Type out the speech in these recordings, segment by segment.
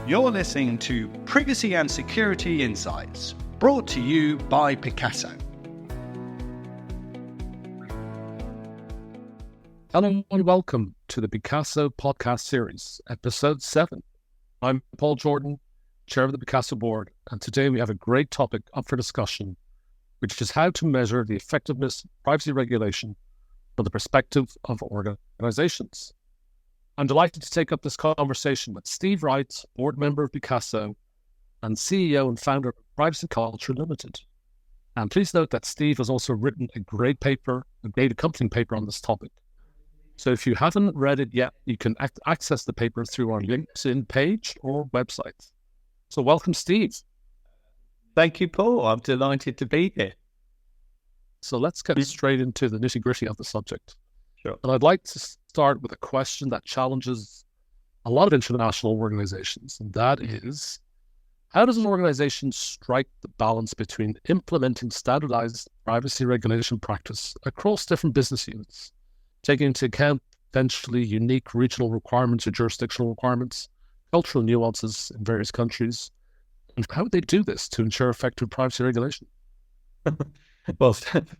You're listening to Privacy and Security Insights, brought to you by Picasso. Hello and welcome to the Picasso podcast series, episode 7. I'm Paul Jordan, chair of the Picasso board, and today we have a great topic up for discussion, which is how to measure the effectiveness of privacy regulation from the perspective of organizations. I'm delighted to take up this conversation with Steve Wright, board member of Picasso and CEO and founder of Privacy Culture Limited. And please note that Steve has also written a great accompanying paper on this topic. So if you haven't read it yet, you can access the paper through our LinkedIn page or website. So welcome, Steve. Thank you, Paul. I'm delighted to be here. So let's get straight into the nitty-gritty of the subject. Sure. And I'd like to start with a question that challenges a lot of international organizations, and that is, how does an organization strike the balance between implementing standardized privacy regulation practice across different business units, taking into account potentially unique regional requirements or jurisdictional requirements, cultural nuances in various countries, and how would they do this to ensure effective privacy regulation? Well,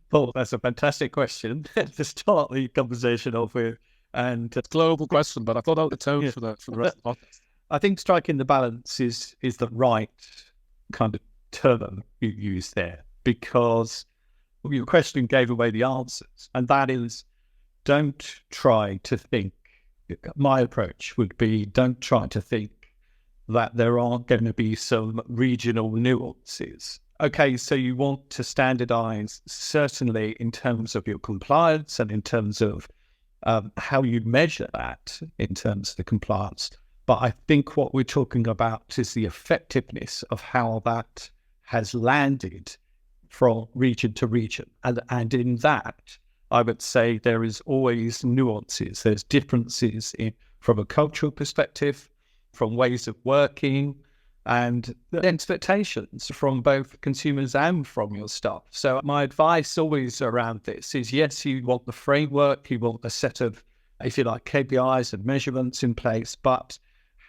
Paul, that's a fantastic question to start the conversation off with. And it's a global question, but I thought I would tone for the rest of the podcast. I think striking the balance is the right kind of term you use there, because your question gave away the answers, and that is, don't try to think. My approach would be, don't try to think that there aren't going to be some regional nuances. Okay, so you want to standardize, certainly in terms of your compliance and in terms of how you measure that in terms of the compliance. But I think what we're talking about is the effectiveness of how that has landed from region to region. And in that, I would say there is always nuances. There's differences from a cultural perspective, from ways of working, and the expectations from both consumers and from your staff. So my advice always around this is, yes, you want the framework, you want a set of, if you like, KPIs and measurements in place, but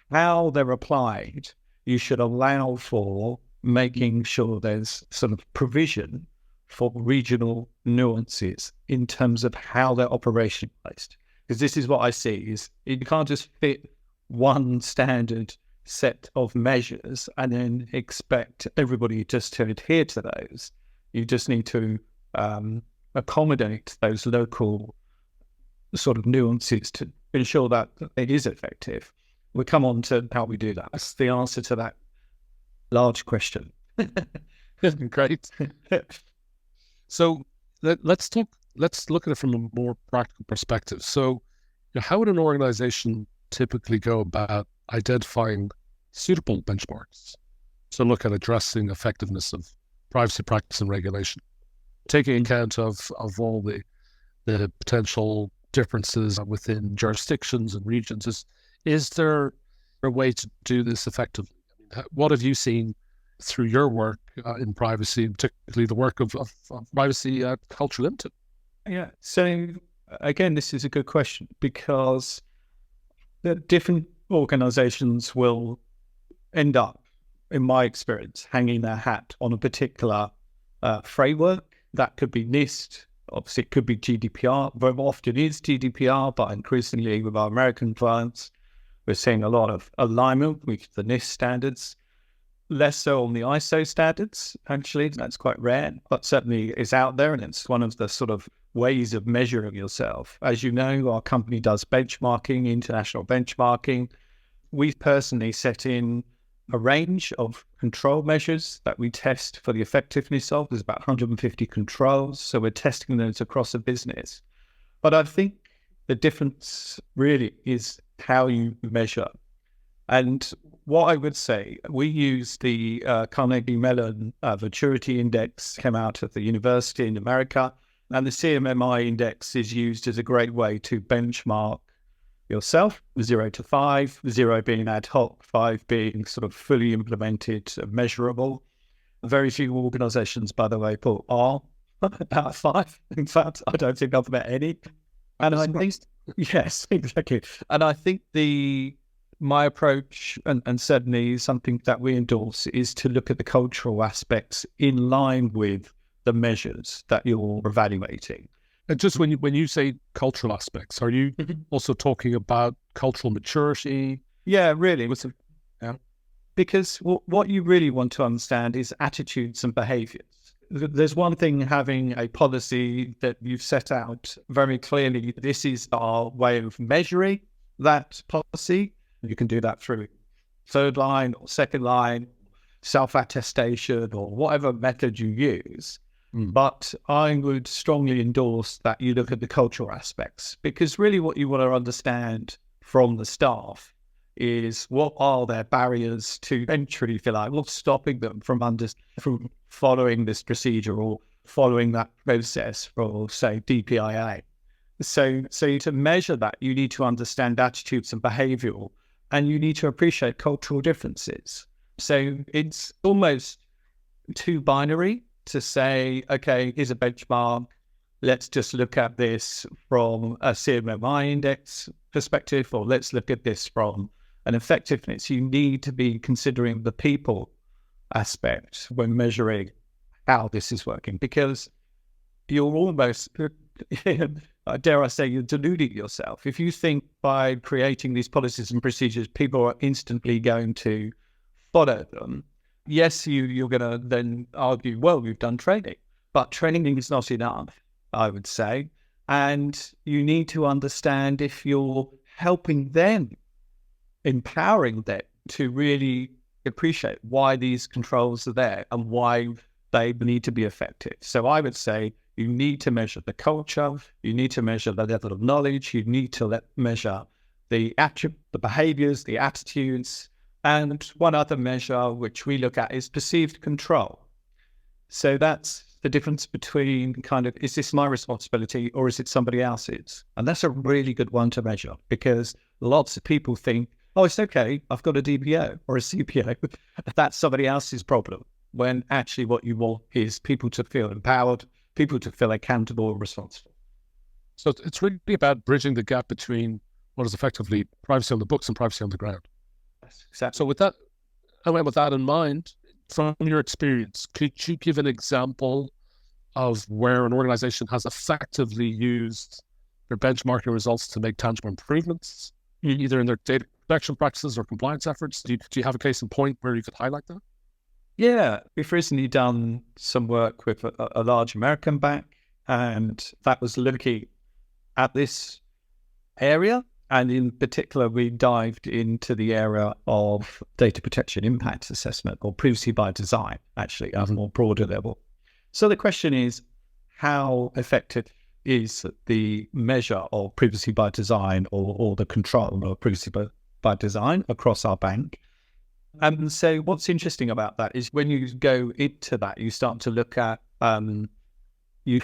how they're applied, you should allow for making sure there's sort of provision for regional nuances in terms of how they're operationalized. Because this is what I see, is you can't just fit one standard set of measures and then expect everybody just to adhere to those. You just need to accommodate those local sort of nuances to ensure that it is effective. We'll come on to how we do that. That's the answer to that large question. Great. So let's look at it from a more practical perspective. So how would an organization typically go about identifying suitable benchmarks to look at addressing effectiveness of privacy practice and regulation, taking account of all the potential differences within jurisdictions and regions? Is there a way to do this effectively? I mean, what have you seen through your work in privacy, particularly the work of Privacy Culture Limited? Yeah. So again, this is a good question, because the different organizations will end up, in my experience, hanging their hat on a particular framework. That could be NIST, obviously it could be GDPR. Very often is GDPR, but increasingly with our American clients, we're seeing a lot of alignment with the NIST standards. Less so on the ISO standards, actually. That's quite rare, but certainly is out there, and it's one of the sort of ways of measuring yourself. As you know, our company does benchmarking, international benchmarking. We personally set in a range of control measures that we test for the effectiveness of. There's about 150 controls, so we're testing those across a business. But I think the difference really is how you measure. And what I would say, we use the Carnegie Mellon Maturity Index, came out of the university in America, and the CMMI index is used as a great way to benchmark yourself, 0 to 5, 0 being ad hoc, 5 being sort of fully implemented, measurable. Very few organizations, by the way, Paul, are about 5. In fact, I don't think I've met any. And I think, yes, exactly. And I think the my approach, and certainly something that we endorse, is to look at the cultural aspects in line with the measures that you're evaluating. And just when you say cultural aspects, are you also talking about cultural maturity? Yeah, really. Yeah. Because what you really want to understand is attitudes and behaviors. There's one thing having a policy that you've set out very clearly. This is our way of measuring that policy. You can do that through third line or second line, self-attestation, or whatever method you use. But I would strongly endorse that you look at the cultural aspects, because really what you want to understand from the staff is what are their barriers to entry, if you like, what's stopping them from following this procedure or following that process for, say, DPIA. So to measure that, you need to understand attitudes and behavioural, and you need to appreciate cultural differences. So it's almost too binary to say, okay, here's a benchmark. Let's just look at this from a CMMI index perspective, or let's look at this from an effectiveness. You need to be considering the people aspect when measuring how this is working, because you're almost, dare I say, you're deluding yourself. If you think by creating these policies and procedures, people are instantly going to follow them, yes, you're going to then argue, well, we've done training, but training is not enough, I would say. And you need to understand if you're helping them, empowering them to really appreciate why these controls are there and why they need to be effective. So I would say you need to measure the culture, you need to measure the level of knowledge, you need to measure the behaviors, the attitudes. And one other measure which we look at is perceived control. So that's the difference between kind of, is this my responsibility or is it somebody else's? And that's a really good one to measure, because lots of people think, oh, it's okay, I've got a DPO or a CPO, that's somebody else's problem. When actually what you want is people to feel empowered, people to feel accountable and responsible. So it's really about bridging the gap between what is effectively privacy on the books and privacy on the ground. Yes, exactly. So with that in mind, from your experience, could you give an example of where an organization has effectively used their benchmarking results to make tangible improvements, either in their data protection practices or compliance efforts? Do you have a case in point where you could highlight that? Yeah, we've recently done some work with a large American bank, and that was looking at this area. And in particular, we dived into the area of data protection impact assessment, or privacy by design, actually, at a more broader level. So the question is, how effective is the measure of privacy by design or the control of privacy by design across our bank? And so what's interesting about that is when you go into that, you start to look at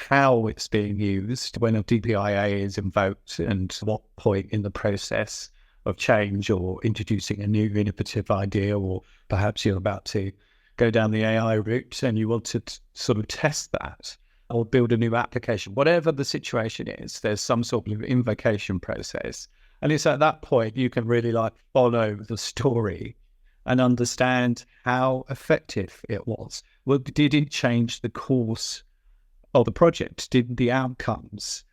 how it's being used when a DPIA is invoked, and what point in the process of change or introducing a new innovative idea, or perhaps you're about to go down the AI route and you want to sort of test that or build a new application. Whatever the situation is, there's some sort of invocation process. And it's at that point you can really follow the story and understand how effective it was. Well, did it change the course of the project? Did the outcomes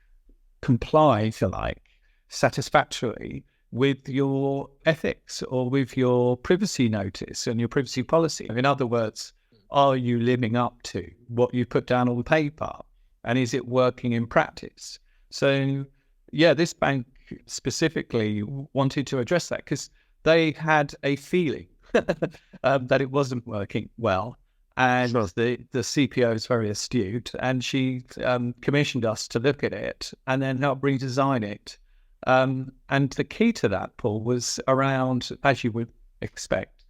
comply, if you like, satisfactorily with your ethics or with your privacy notice and your privacy policy? In other words, are you living up to what you put down on paper, and is it working in practice? So, yeah, this bank specifically wanted to address that because they had a feeling that it wasn't working well. And Sure. the CPO is very astute, and she commissioned us to look at it and then help redesign it. And the key to that, Paul, was around, as you would expect,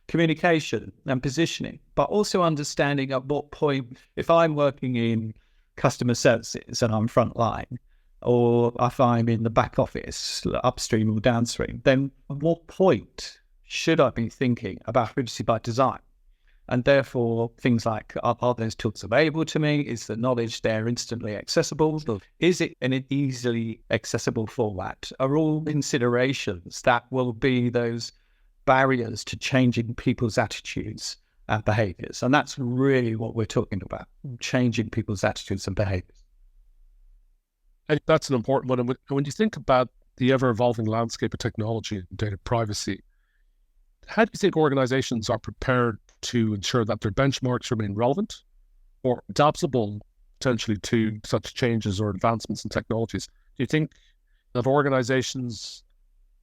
communication and positioning, but also understanding at what point, if I'm working in customer services and I'm frontline, or if I'm in the back office, upstream or downstream, then at what point should I be thinking about privacy by design? And therefore, things like, are those tools available to me? Is the knowledge there instantly accessible? Is it in an easily accessible format? Are all considerations that will be those barriers to changing people's attitudes and behaviors. And that's really what we're talking about, changing people's attitudes and behaviors. And that's an important one. And when you think about the ever-evolving landscape of technology and data privacy, how do you think organizations are prepared to ensure that their benchmarks remain relevant or adaptable potentially to such changes or advancements in technologies? Do you think that organizations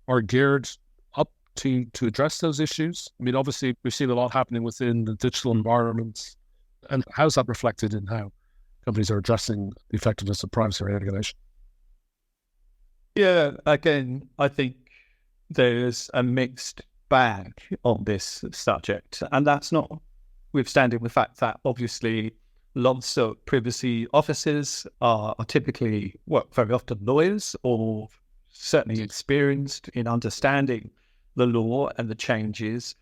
are geared up to address those issues? I mean, obviously, we've seen a lot happening within the digital environments. And how's that reflected in how companies are addressing the effectiveness of privacy regulation? Yeah, again, I think there's a mixed bag on this subject. And that's notwithstanding the fact that obviously lots of privacy officers are typically, very often lawyers or certainly experienced in understanding the law and the changes.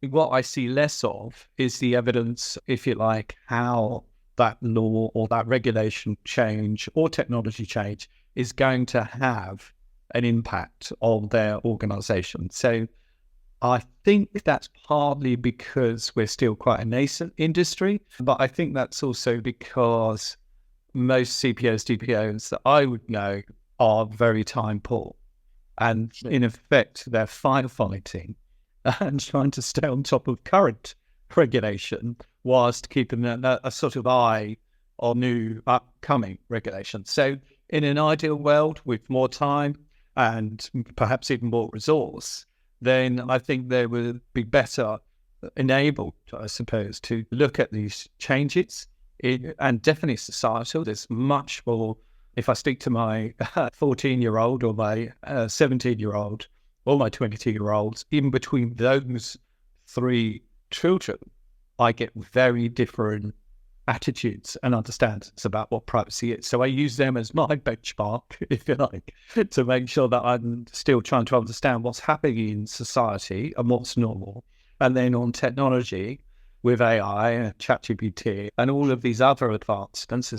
What I see less of is the evidence, if you like, how that law or that regulation change or technology change is going to have an impact on their organization. So I think that's partly because we're still quite a nascent industry, but I think that's also because most CPOs, DPOs that I would know are very time poor. And in effect, they're firefighting and trying to stay on top of current regulation whilst keeping a sort of eye on new upcoming regulation. So in an ideal world with more time and perhaps even more resource, then I think they will be better enabled, I suppose, to look at these changes and definitely societal. There's much more. If I speak to my 14-year-old or my 17-year-old or my 22-year-olds, even between those three children, I get very different attitudes and understandings about what privacy is. So I use them as my benchmark, if you like, to make sure that I'm still trying to understand what's happening in society and what's normal. And then on technology, with AI and ChatGPT and all of these other advancements,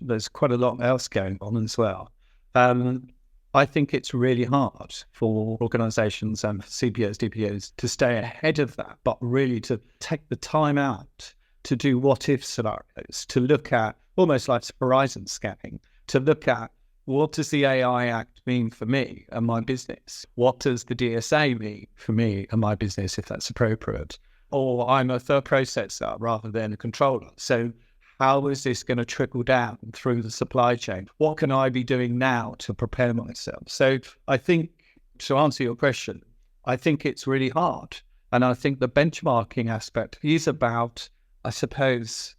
there's quite a lot else going on as well. I think it's really hard for organizations and for CPOs, DPOs to stay ahead of that, but really to take the time out to do what-if scenarios, to look at almost like horizon scanning, to look at what does the AI Act mean for me and my business? What does the DSA mean for me and my business, if that's appropriate? Or I'm a third processor rather than a controller. So how is this going to trickle down through the supply chain? What can I be doing now to prepare myself? So I think, to answer your question, I think it's really hard. And I think the benchmarking aspect is about, I suppose,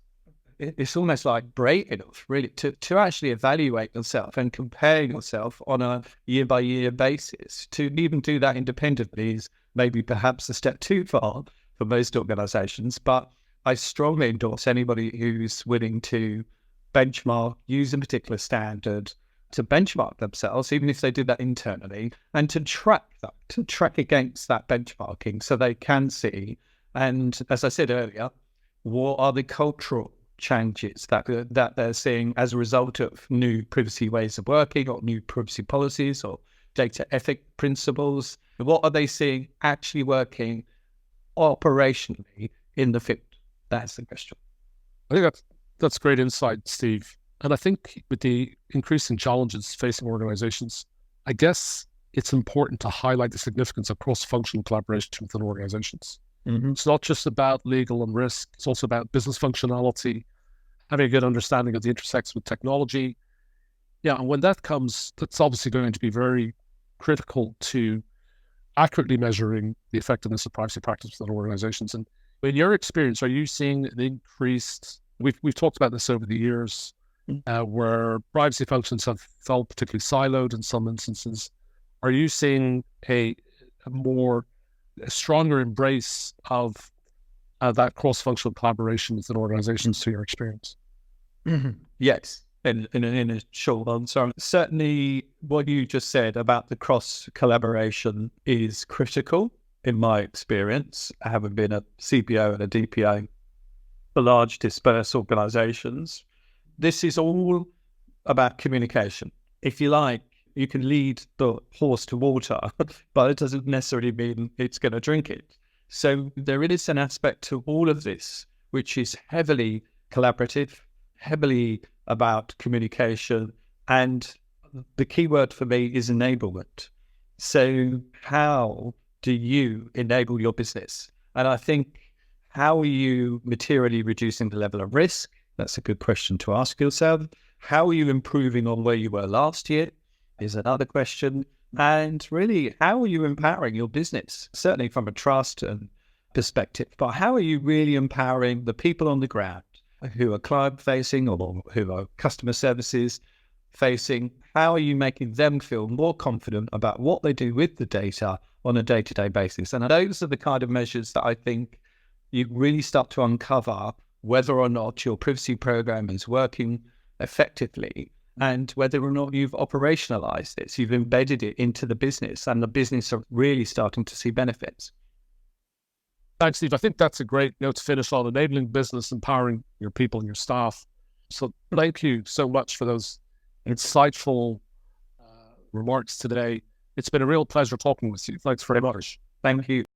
it's almost like brave enough, really, to actually evaluate yourself and compare yourself on a year-by-year basis. To even do that independently is maybe perhaps a step too far for most organizations, but I strongly endorse anybody who's willing to benchmark, use a particular standard to benchmark themselves, even if they do that internally, and to track against that benchmarking so they can see. And as I said earlier, what are the cultural changes that they're seeing as a result of new privacy ways of working or new privacy policies or data ethic principles? What are they seeing actually working operationally in the field? That's the question. I think that's great insight, Steve. And I think with the increasing challenges facing organizations, I guess it's important to highlight the significance of cross-functional collaboration within organizations. Mm-hmm. It's not just about legal and risk. It's also about business functionality, having a good understanding of the intersects with technology. Yeah, and when that comes, that's obviously going to be very critical to accurately measuring the effectiveness of privacy practices within organizations. And in your experience, are you seeing an increased, we've talked about this over the years, where privacy functions have felt particularly siloed in some instances. Are you seeing a stronger embrace of that cross-functional collaboration within organizations through your experience? Mm-hmm. Yes, in a short answer. Certainly what you just said about the cross-collaboration is critical in my experience, having been a CPO and a DPO for large dispersed organizations. This is all about communication. If you like, you can lead the horse to water, but it doesn't necessarily mean it's going to drink it. So there is an aspect to all of this, which is heavily collaborative, heavily about communication. And the key word for me is enablement. So how do you enable your business? And I think, how are you materially reducing the level of risk? That's a good question to ask yourself. How are you improving on where you were last year? Is another question. And really, how are you empowering your business? Certainly from a trust and perspective, but how are you really empowering the people on the ground who are client facing or who are customer services facing? How are you making them feel more confident about what they do with the data on a day-to-day basis? And those are the kind of measures that I think you really start to uncover whether or not your privacy program is working effectively, and whether or not you've operationalized this, you've embedded it into the business, and the business are really starting to see benefits. Thanks, Steve. I think that's a great note to finish on: enabling business, empowering your people and your staff. So thank you so much for those insightful remarks today. It's been a real pleasure talking with you. Thanks very much. Thank you.